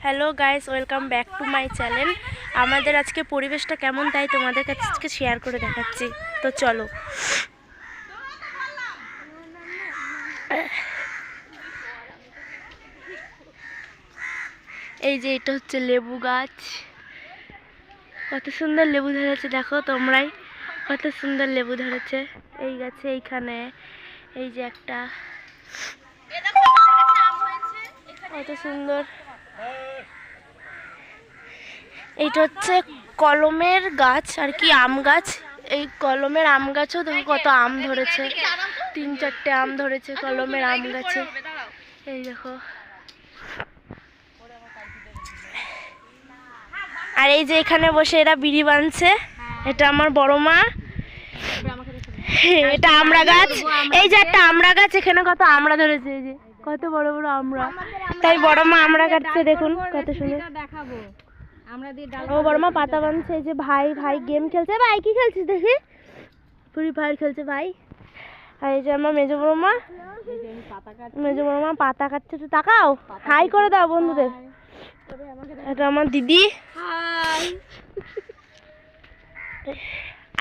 Hello guys, welcome back to my channel. আমাদের আজকে পরিবেশটা কেমন তাই তোমাদের কাছে আজকে শেয়ার করে দেখাচ্ছি। তো চলো। এই যে এটা হচ্ছে লেবু গাছ, কত সুন্দর লেবু ধরেছে দেখো তোমরাই, কত সুন্দর লেবু ধরেছে এই গাছে। এইখানে এই যে একটা কত সুন্দর, এইটা হচ্ছে কলমের গাছ আর কি, আম গাছ। এই কলমের আম গাছেও দেখো কত আম ধরেছে, 3-4টে আম ধরেছে কলমের আম গাছে। এই দেখো, আর এই যে এখানে বসে এরা বিড়ি বাঁধছে, এটা আমার বড় মা। এটা আমড়া গাছ, এই যে একটা আমড়া গাছ, এখানে কত আমড়া ধরেছে, এই যে কত বড় বড় আমড়া। তাই বড় মা আমড়া কাটছে, দেখুন কত সুন্দর। ও বড় মা পাতা বাঁধছে। এই যে ভাই গেম খেলছে। ভাই কি খেলছিস দেখি? ফ্রি ফায়ার খেলছে ভাই। আর এই যে আমার মেজো বড় মা পাতা কাটছে। একটু তাকাও, হাই করে দাও বন্ধুদের। এটা আমার দিদি।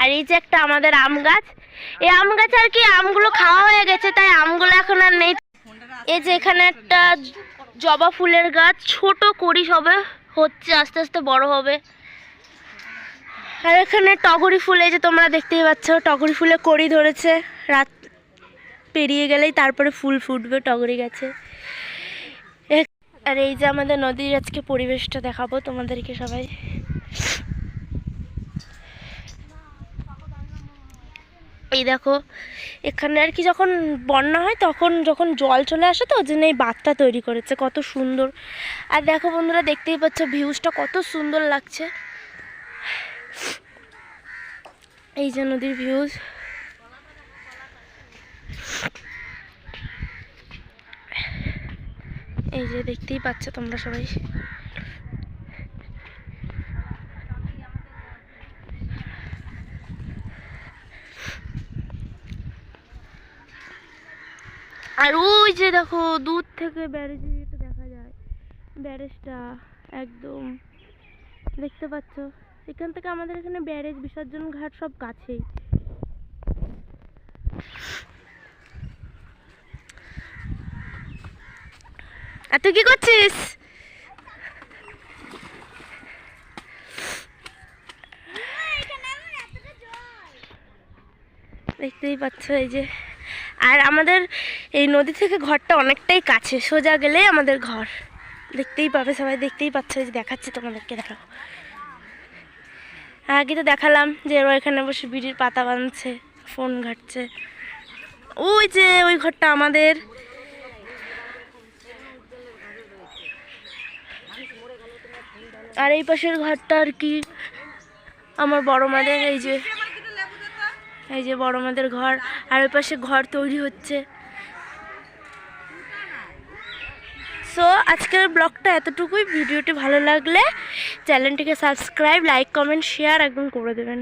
আর এই যে একটা আমাদের আম গাছ, এই আম গাছ আর কি আমগুলো খাওয়া হয়ে গেছে, তাই আমগুলো এখন আর নেই। এই যে এখানে একটা জবা ফুলের গাছ, ছোট করি সবে হচ্ছে, আস্তে আস্তে বড় হবে। আর এখানে টগরি ফুল, এই যে তোমরা দেখতেই পাচ্ছ টগরি ফুলে কড়ি ধরেছে, রাত পেরিয়ে গেলেই তারপরে ফুল ফুটবে টগরি গাছে। আর এই যে আমাদের নদীর আজকে পরিবেশটা দেখাবো তোমাদেরকে সবাই। এই দেখো, এখানে আর কি যখন বন্যা হয় তখন যখন জল চলে আসে, তো ওই জন্য এই বাঁধটা তৈরি করেছে, কত সুন্দর। আর দেখো বন্ধুরা, দেখতেই পাচ্ছ ভিউজটা কত সুন্দর লাগছে। এই যে নদীর ভিউজ, এই যে দেখতেই পাচ্ছ তোমরা সবাই। আর ওই যে দেখো দূর থেকে ব্যারেজে যেটা দেখা যায়, ব্যারেজটা একদম দেখতে পাচ্ছ। এখান থেকে আমাদের এখানে ব্যারেজ, বিসর্জন ঘাট সব কাছেই। আর তুই কি করছিস? দেখতেই পাচ্ছ এই যে। আর আমাদের এই নদী থেকে ঘরটা অনেকটাই কাছে, সোজা গেলেই আমাদের ঘর। দেখতেই পাবে সবাই, দেখতেই পাচ্ছ, এই যে দেখাচ্ছি তোমাদেরকে, দেখাবো। আগে তো দেখালাম যে ওরা এখানে বসে বিড়ির পাতা বাঁধছে, ফোন ঘাটছে। ওই যে ওই ঘরটা আমাদের। আর এই পাশের ঘরটা আর কি আমার বড় মাদের, এই যে বড় মাদের ঘর। আর ওই পাশে ঘর তৈরি হচ্ছে। সো আজকের ব্লগটা এতটুকুই। ভিডিওটি ভালো লাগলে চ্যানেলটিকে সাবস্ক্রাইব, লাইক, কমেন্ট, শেয়ার একদম করে দেবেন।